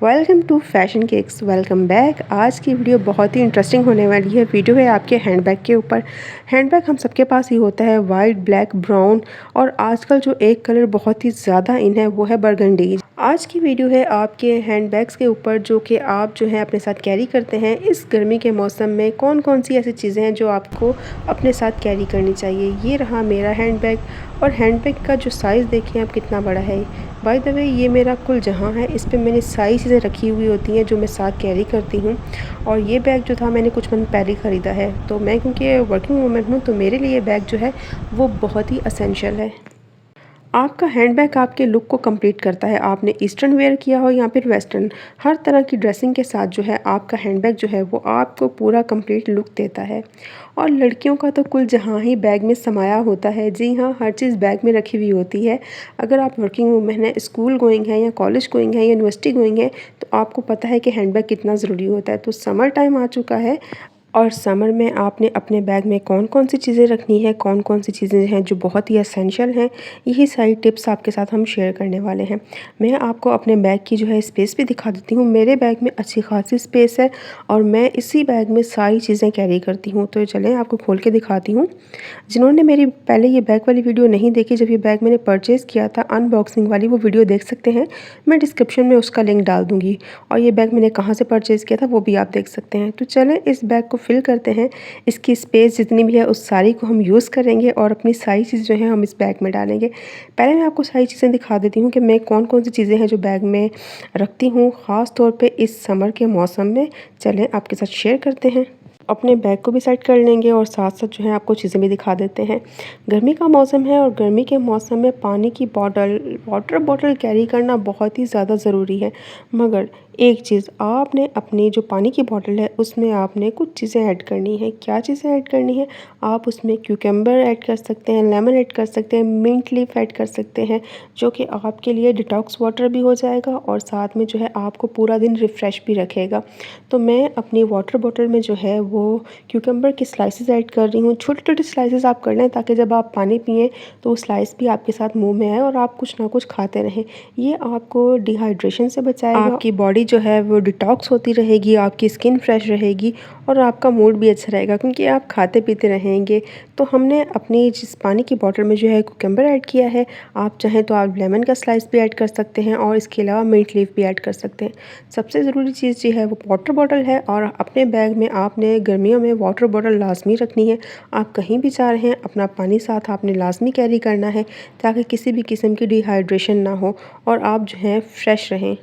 Welcome to Fashion Kicks. Welcome back. आज की video बहुत ही इंटरेस्टिंग होने वाली है। वीडियो है आपके हैंडबैग के ऊपर। हैंडबैग हम सबके पास ही होता है, वाइट, ब्लैक, ब्राउन और आजकल जो एक कलर बहुत ही ज़्यादा इन है वो है बरगंडी। आज की वीडियो है आपके हैंडबैग्स के ऊपर जो कि आप जो है अपने साथ कैरी करते हैं। इस गर्मी के मौसम में कौन कौन सी ऐसी चीज़ें हैं जो आपको अपने साथ कैरी करनी चाहिए। ये रहा मेरा हैंडबैग और हैंडबैग का जो साइज़ देखिए आप कितना बड़ा है। बाय द वे ये मेरा कुल जहाँ है, इस पे मैंने सारी चीज़ें रखी हुई होती हैं जो मैं साथ कैरी करती हूँ। और ये बैग जो था मैंने कुछ मंथ पहले ख़रीदा है, तो मैं क्योंकि वर्किंग वूमेन हूँ तो मेरे लिए बैग जो है वो बहुत ही असेंशियल है। आपका हैंडबैग आपके लुक को कंप्लीट करता है। आपने ईस्टर्न वेयर किया हो या फिर वेस्टर्न, हर तरह की ड्रेसिंग के साथ जो है आपका हैंडबैग जो है वो आपको पूरा कंप्लीट लुक देता है। और लड़कियों का तो कुल जहाँ ही बैग में समाया होता है। जी हाँ, हर चीज़ बैग में रखी हुई होती है। अगर आप वर्किंग वूमेन है, स्कूल गोइंग है या कॉलेज गोइंग है, यूनिवर्सिटी गोइंग है, तो आपको पता है कि हैंडबैग कितना ज़रूरी होता है। तो समर टाइम आ चुका है और समर में आपने अपने बैग में कौन कौन सी चीज़ें रखनी है, कौन कौन सी चीज़ें हैं जो बहुत ही एसेंशियल हैं, यही सारी टिप्स आपके साथ हम शेयर करने वाले हैं। मैं आपको अपने बैग की जो है स्पेस भी दिखा देती हूँ। मेरे बैग में अच्छी खासी स्पेस है और मैं इसी बैग में सारी चीज़ें कैरी करती हूँ। तो चलें आपको खोल के दिखाती हूँ। जिन्होंने मेरी पहले ये बैग वाली वीडियो नहीं देखी, जब ये बैग मैंने परचेज़ किया था अनबॉक्सिंग वाली, वो वीडियो देख सकते हैं। मैं डिस्क्रिप्शन में उसका लिंक डाल दूँगी और ये बैग मैंने कहाँ से परचेज़ किया था वो भी आप देख सकते हैं। तो चलें इस बैग को फिल करते हैं। इसकी स्पेस जितनी भी है उस सारी को हम यूज़ करेंगे और अपनी सारी चीज़ जो है हम इस बैग में डालेंगे। पहले मैं आपको सारी चीज़ें दिखा देती हूँ कि मैं कौन-कौन सी चीज़ें हैं जो बैग में रखती हूँ, ख़ास तौर पे इस समर के मौसम में। चलें आपके साथ शेयर करते हैं। अपने बैग को भी सेट कर लेंगे और साथ-साथ जो है आपको चीज़ें भी दिखा देते हैं। गर्मी का मौसम है और गर्मी के मौसम में पानी की बॉटल, वाटर बॉटल कैरी करना बहुत ही ज़्यादा ज़रूरी है। मगर एक चीज़, आपने अपनी जो पानी की बॉटल है उसमें आपने कुछ चीज़ें ऐड करनी है। क्या चीज़ें ऐड करनी है? आप उसमें क्यूकम्बर ऐड कर सकते हैं, लेमन ऐड कर सकते हैं, मिंट लीफ ऐड कर सकते हैं, जो कि आपके लिए डिटॉक्स वाटर भी हो जाएगा और साथ में जो है आपको पूरा दिन रिफ़्रेश भी रखेगा। तो मैं अपनी वाटर बॉटल में जो है वो क्यूकम्बर के स्लाइसेस ऐड कर रही हूँ। छोटे-छोटे स्लाइसेस आप कर लें ताकि जब आप पानी पिएँ तो वो स्लाइस भी आपके साथ मुँह में आए और आप कुछ ना कुछ खाते रहें। ये आपको डिहाइड्रेशन से बचाएगा, आपकी बॉडी जो है वो डिटॉक्स होती रहेगी, आपकी स्किन फ्रेश रहेगी और आपका मूड भी अच्छा रहेगा क्योंकि आप खाते-पीते रहेंगे। तो हमने अपनी जिस पानी की बॉटल में जो है क्यूकम्बर ऐड किया है, आप चाहें तो आप लेमन का स्लाइस भी ऐड कर सकते हैं और इसके अलावा मिंट लीफ भी ऐड कर सकते हैं। सबसे ज़रूरी चीज़ जो है वो वाटर बॉटल है और अपने बैग में आपने गर्मियों में वाटर बॉटल लाज़मी रखनी है। आप कहीं भी जा रहे हैं अपना पानी साथ आपने लाज़मी कैरी करना है ताकि किसी भी किस्म की डिहाइड्रेशन ना हो और आप जो है फ्रेश रहें।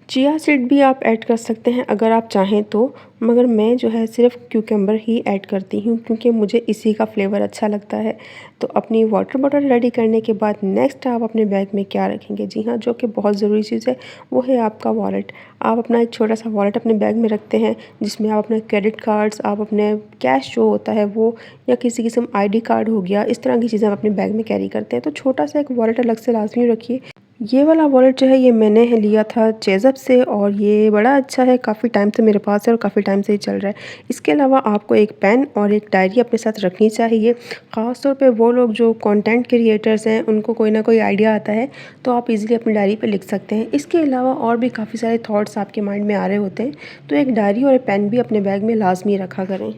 चिया सीड भी आप ऐड कर सकते हैं अगर आप चाहें तो, मगर मैं जो है सिर्फ क्यूकम्बर ही ऐड करती हूँ क्योंकि मुझे इसी का फ्लेवर अच्छा लगता है। तो अपनी वाटर बॉटल रेडी करने के बाद नेक्स्ट आप अपने बैग में क्या रखेंगे? जी हाँ, जो कि बहुत ज़रूरी चीज़ है वो है आपका वॉलेट। आप अपना एक छोटा सा वॉलेट अपने बैग में रखते हैं जिसमें आप अपने क्रेडिट कार्ड्स, आप अपने कैश जो होता है वो, या किसी किस्म आईडी कार्ड हो गया, इस तरह की चीज़ें आप अपने बैग में कैरी करते हैं। तो छोटा सा एक वॉलेट अलग से लाज़मी रखिए। ये वाला वॉलेट जो है ये मैंने लिया था चेज़अप से और ये बड़ा अच्छा है, काफ़ी टाइम से मेरे पास है और काफ़ी टाइम से ही चल रहा है। इसके अलावा आपको एक पेन और एक डायरी अपने साथ रखनी चाहिए। ख़ास तौर पे वो लोग जो कंटेंट क्रिएटर्स हैं उनको कोई ना कोई आइडिया आता है तो आप इज़िली अपनी डायरी पे लिख सकते हैं। इसके अलावा और भी काफ़ी सारे थॉट्स आपके माइंड में आ रहे होते हैं, तो एक डायरी और एक पेन भी अपने बैग में लाज़मी रखा करें।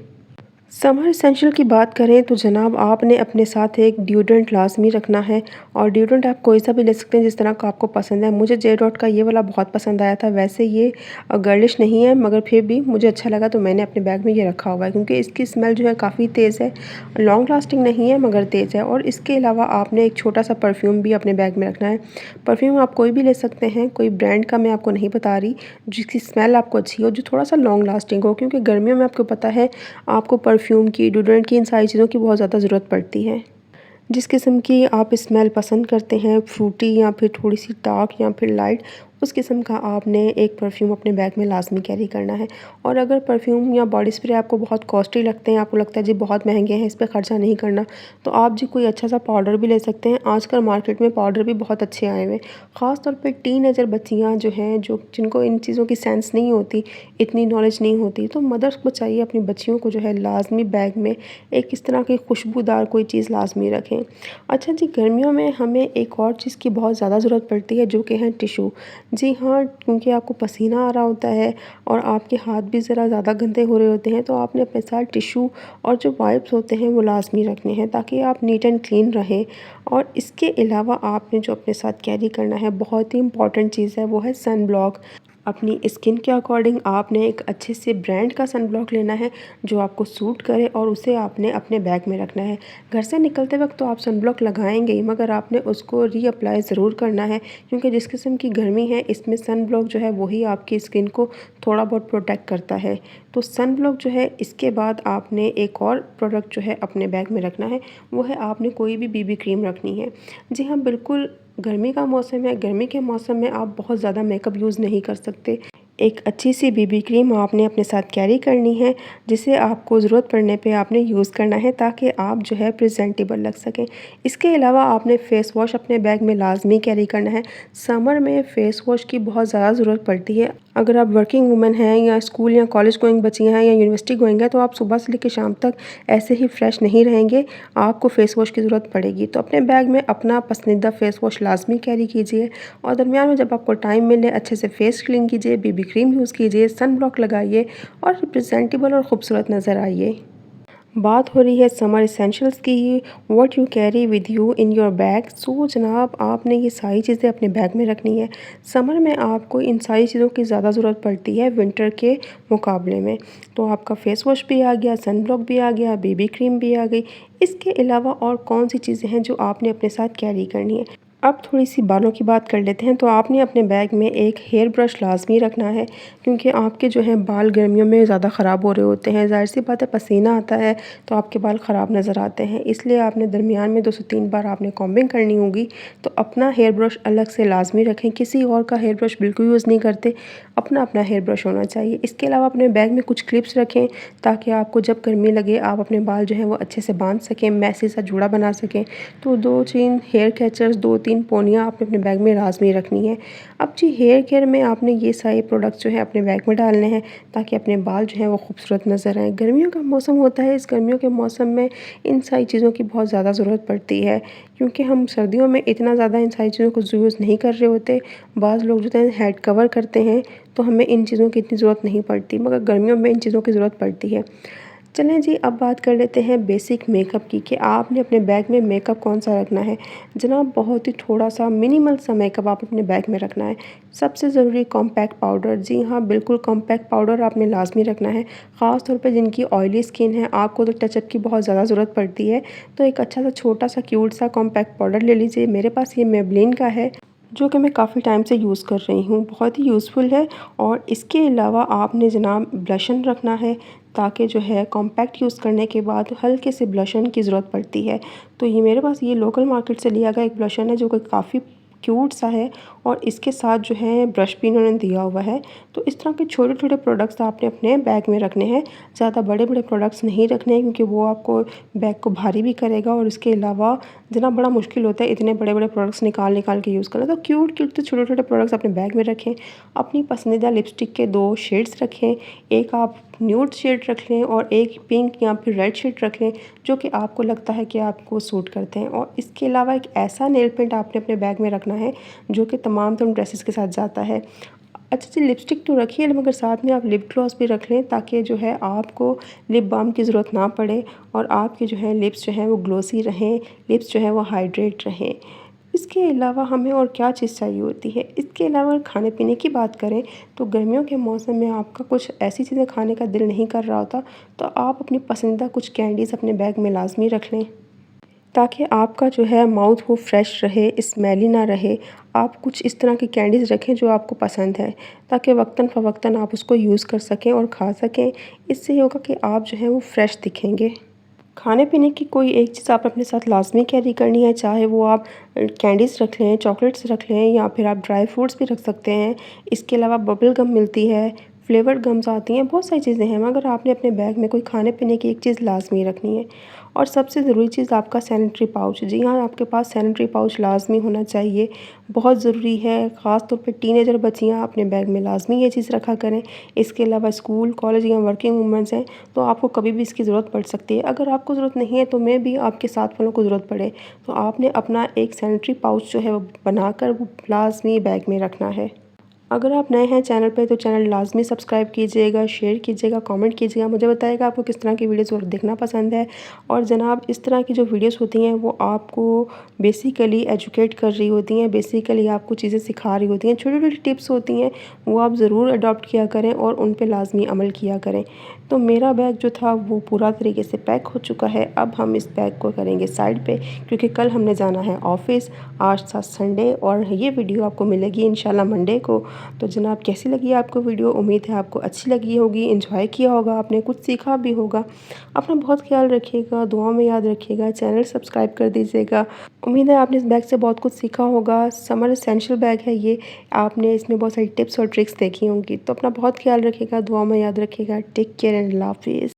समर एसेंशियल की बात करें तो जनाब आपने अपने साथ एक डिओड्रेंट लाज़मी रखना है और डिओड्रेंट आप कोई सा भी ले सकते हैं जिस तरह का आपको पसंद है। मुझे जे डॉट का ये वाला बहुत पसंद आया था। वैसे ये गर्लिश नहीं है मगर फिर भी मुझे अच्छा लगा तो मैंने अपने बैग में ये रखा हुआ है क्योंकि इसकी स्मेल जो है काफ़ी तेज़ है, लॉन्ग लास्टिंग नहीं है मगर तेज़ है। और इसके अलावा आपने एक छोटा सा परफ्यूम भी अपने बैग में रखना है। परफ्यूम आप कोई भी ले सकते हैं, कोई ब्रांड का मैं आपको नहीं बता रही, जिसकी स्मेल आपको अच्छी हो, जो थोड़ा सा लॉन्ग लास्टिंग हो, क्योंकि गर्मियों में आपको पता है आपको परफ्यूम की, डिओड्रेंट की, इन सारी चीज़ों की बहुत ज़्यादा ज़रूरत पड़ती है। जिस किस्म की आप स्मेल पसंद करते हैं, फ्रूटी या फिर थोड़ी-सी डार्क या फिर लाइट, उस किस्म का आपने एक परफ्यूम अपने बैग में लाज़मी कैरी करना है। और अगर परफ्यूम या बॉडी स्प्रे आपको बहुत कॉस्टली लगते हैं, आपको लगता है जी बहुत महँगे हैं, इस पे खर्चा नहीं करना, तो आप जी कोई अच्छा सा पाउडर भी ले सकते हैं। आजकल मार्केट में पाउडर भी बहुत अच्छे आए हुए हैं। ख़ास तौर पे टीनेजर बच्चियाँ जो हैं, जो जिनको इन चीज़ों की सेंस नहीं होती, इतनी नॉलेज नहीं होती, तो मदर्स को चाहिए अपनी बच्चियों को जो है लाज़मी बैग में एक इस तरह की खुशबूदार कोई चीज़ लाज़मी रखें। अच्छा जी, गर्मियों में हमें एक और चीज़ की बहुत ज़्यादा ज़रूरत पड़ती है जो कि है टिशू। जी हाँ, क्योंकि आपको पसीना आ रहा होता है और आपके हाथ भी ज़रा ज़्यादा गंदे हो रहे होते हैं, तो आपने अपने साथ टिश्यू और जो वाइप्स होते हैं वो लाज़मी रखने हैं ताकि आप नीट एंड क्लीन रहें। और इसके अलावा आपने जो अपने साथ कैरी करना है, बहुत ही इम्पॉर्टेंट चीज़ है, वो है सन ब्लॉक। अपनी स्किन के अकॉर्डिंग आपने एक अच्छे से ब्रांड का सन ब्लॉक लेना है जो आपको सूट करे और उसे आपने अपने बैग में रखना है। घर से निकलते वक्त तो आप सन ब्लॉक लगाएंगे ही, मगर आपने उसको रीअप्लाई ज़रूर करना है क्योंकि जिस किस्म की गर्मी है इसमें सन ब्लॉक जो है वही आपकी स्किन को थोड़ा बहुत प्रोटेक्ट करता है। तो सन ब्लॉक जो है, इसके बाद आपने एक और प्रोडक्ट जो है अपने बैग में रखना है, वो है आपने कोई भी बीबी क्रीम रखनी है। जी हाँ, बिल्कुल गर्मी का मौसम है, गर्मी के मौसम में आप बहुत ज़्यादा मेकअप यूज़ नहीं कर सकते। एक अच्छी सी बीबी क्रीम आपने अपने साथ कैरी करनी है, जिसे आपको ज़रूरत पड़ने पे आपने यूज़ करना है ताकि आप जो है प्रेजेंटेबल लग सकें। इसके अलावा आपने फ़ेस वॉश अपने बैग में लाज़मी कैरी करना है। समर में फ़ेस वॉश की बहुत ज़्यादा ज़रूरत पड़ती है। अगर आप वर्किंग वूमेन हैं या स्कूल या कॉलेज गोइंग बच्चियाँ हैं या यूनिवर्सिटी गोइंग हैं, तो आप सुबह से लेकर शाम तक ऐसे ही फ्रेश नहीं रहेंगे, आपको फ़ेस वॉश की ज़रूरत पड़ेगी। तो अपने बैग में अपना पसंदीदा फ़ेस वॉश लाज़मी कैरी कीजिए और दरमियान में जब आपको टाइम मिले अच्छे से फ़ेस क्लीन कीजिए, बीबी क्रीम यूज़ कीजिए, सन ब्लॉक लगाइए और प्रेजेंटेबल और ख़ूबसूरत नज़र आइए। बात हो रही है समर एसेंशियल्स की, what you carry with you in your bag. So जनाब, आपने ये सारी चीज़ें अपने बैग में रखनी है। समर में आपको इन सारी चीज़ों की ज़्यादा ज़रूरत पड़ती है विंटर के मुकाबले में। तो आपका फ़ेस वॉश भी आ गया, सन ब्लॉक भी आ गया, बेबी क्रीम भी आ गई। इसके अलावा और कौन सी चीज़ें हैं जो आपने अपने साथ कैरी करनी है। अब थोड़ी सी बालों की बात कर लेते हैं। तो आपने अपने बैग में एक हेयर ब्रश लाज़मी रखना है क्योंकि आपके जो हैं बाल गर्मियों में ज़्यादा ख़राब हो रहे होते हैं। ज़ाहिर सी बात है, पसीना आता है तो आपके बाल ख़राब नज़र आते हैं, इसलिए आपने दरमियान में 2 से 3 बार आपने कॉम्बिंग करनी होगी। तो अपना हेयर ब्रश अलग से लाज़मी रखें, किसी और का हेयर ब्रश बिल्कुल यूज़ नहीं करते, अपना अपना हेयर ब्रश होना चाहिए। इसके अलावा अपने बैग में कुछ क्लिप्स रखें ताकि आपको जब गर्मी लगे आप अपने बाल जो हैं वो अच्छे से बांध सकें, मैसी सा जूड़ा बना सकें। तो 2-3 हेयर कैचर्स, 2-3 पोनियाँ आपने अपने बैग में लाज़मी रखनी है। अब जी हेयर केयर में आपने ये सारे प्रोडक्ट्स जो है अपने बैग में डालने हैं ताकि अपने बाल जो हैं वो खूबसूरत नज़र आएँ। गर्मियों का मौसम होता है, इस गर्मियों के मौसम में इन सारी चीज़ों की बहुत ज़्यादा ज़रूरत पड़ती है क्योंकि हम सर्दियों में इतना ज़्यादा इन सारी चीज़ों को यूज़ नहीं कर रहे होते। बाज़ लोग जो है हेड कवर करते हैं, तो हमें इन चीज़ों की इतनी ज़रूरत नहीं पड़ती, मगर गर्मियों में इन चीज़ों की ज़रूरत पड़ती है। चलें जी, अब बात कर लेते हैं बेसिक मेकअप की कि आपने अपने बैग में मेकअप कौन सा रखना है। जनाब, बहुत ही थोड़ा सा मिनिमल सा मेकअप आप अपने बैग में रखना है। सबसे ज़रूरी कॉम्पैक्ट पाउडर। जी हाँ, बिल्कुल कॉम्पैक्ट पाउडर आपने लाज़मी रखना है। ख़ास तौर पे जिनकी ऑयली स्किन है, आपको तो टचअप की बहुत ज़्यादा ज़रूरत पड़ती है, तो एक अच्छा सा छोटा सा क्यूट सा कॉम्पैक्ट पाउडर ले लीजिए। मेरे पास ये मेबलिन का है जो कि मैं काफ़ी टाइम से यूज़ कर रही हूँ, बहुत ही यूज़फुल है। और इसके अलावा आपने जनाब ब्लशन रखना है ताकि जो है कॉम्पैक्ट यूज़ करने के बाद हल्के से ब्लशन की ज़रूरत पड़ती है। तो ये मेरे पास ये लोकल मार्केट से लिया गया एक ब्लशन है जो कि काफ़ी क्यूट सा है और इसके साथ जो है ब्रश भी इन्होंने दिया हुआ है। तो इस तरह के छोटे-छोटे प्रोडक्ट्स आपने अपने बैग में रखने हैं। ज़्यादा बड़े-बड़े प्रोडक्ट्स नहीं रखने हैं क्योंकि वो आपको बैग को भारी भी करेगा और इसके अलावा जना बड़ा मुश्किल होता है इतने बड़े-बड़े प्रोडक्ट्स निकाल के यूज़ करना। तो क्यूट से छोटे-छोटे प्रोडक्ट्स अपने बैग में रखें। अपनी पसंदीदा लिपस्टिक के 2 शेड्स रखें, एक आप न्यूड शेड रख लें और एक पिंक या फिर रेड शेड रख लें जो कि आपको लगता है कि आपको सूट करते हैं। और इसके अलावा एक ऐसा नेल पेंट आपने अपने बैग में रखना है जो कि तमाम ड्रेसेस के साथ जाता है। अच्छा जी, लिपस्टिक तो रखिए मगर साथ में आप लिप ग्लॉस भी रख लें ताकि जो है आपको लिप बाम की ज़रूरत ना पड़े और आपके जो है लिप्स जो हैं वो ग्लोसी रहें, लिप्स जो है वो हाइड्रेट रहें। इसके अलावा हमें और क्या चीज़ चाहिए होती है। इसके अलावा खाने पीने की बात करें तो गर्मियों के मौसम में आपका कुछ ऐसी चीज़ें खाने का दिल नहीं कर रहा होता, तो आप अपनी पसंदीदा कुछ कैंडीज़ अपने बैग में लाज़मी रख लें ताकि आपका जो है माउथ वो फ्रेश रहे, स्मेली ना रहे। आप कुछ इस तरह की कैंडीज़ रखें जो आपको पसंद है ताकि वक्तन फ़वक्तन आप उसको यूज़ कर सकें और खा सकें। इससे ये होगा कि आप जो है वो फ्रेश दिखेंगे। खाने पीने की कोई एक चीज़ आप अपने साथ लाज़मी कैरी करनी है, चाहे वो आप कैंडीज़ रख लें, चॉकलेट्स रख लें या फिर आप ड्राई फ्रूट्स भी रख सकते हैं। इसके अलावा बबल गम मिलती है, फ्लेवर्ड गम्स आती हैं, बहुत सारी चीज़ें हैं, मगर आपने अपने बैग में कोई खाने पीने की एक चीज़ लाज़मी रखनी है। और सबसे ज़रूरी चीज़ आपका सैनिटरी पाउच। जी हाँ, आपके पास सैनिटरी पाउच लाज़मी होना चाहिए, बहुत ज़रूरी है। ख़ास तौर पे टीनेजर बच्चियाँ अपने बैग में लाज़मी ये चीज़ रखा करें। इसके अलावा स्कूल, कॉलेज या वर्किंग वूमेंस हैं तो आपको कभी भी इसकी ज़रूरत पड़ सकती है। अगर आपको ज़रूरत नहीं है तो मैं भी आपके साथ वालों को ज़रूरत पड़े तो आपने अपना एक सैनिटरी पाउच जो है वो बनाकर वो लाज़मी बैग में रखना है। अगर आप नए हैं चैनल पे तो चैनल लाजमी सब्सक्राइब कीजिएगा, शेयर कीजिएगा, कमेंट कीजिएगा, मुझे बताइएगा आपको किस तरह की वीडियोस और देखना पसंद है। और जनाब इस तरह की जो वीडियोस होती हैं वो आपको बेसिकली एजुकेट कर रही होती हैं, बेसिकली आपको चीज़ें सिखा रही होती हैं, छोटी-छोटी टिप्स होती हैं वो आप ज़रूर अडॉप्ट किया करें और उन पे लाजमी अमल किया करें। तो मेरा बैग जो था वो पूरा तरीके से पैक हो चुका है। अब हम इस बैग को करेंगे साइड पे क्योंकि कल हमने जाना है ऑफ़िस, आज था संडे और ये वीडियो आपको मिलेगी इंशाल्लाह मंडे को। तो जनाब कैसी लगी आपको वीडियो? उम्मीद है आपको अच्छी लगी होगी, एंजॉय किया होगा आपने, कुछ सीखा भी होगा। अपना बहुत ख्याल रखिएगा, दुआ में याद रखिएगा, चैनल सब्सक्राइब कर दीजिएगा। उम्मीद है आपने इस बैग से बहुत कुछ सीखा होगा। समर एसेंशियल बैग है ये, आपने इसमें बहुत सारी टिप्स और ट्रिक्स देखी होंगी। तो अपना बहुत ख्याल रखिएगा, दुआ में याद रखिएगा। टेक केयर एंड अल्लाह हाफ़िज़।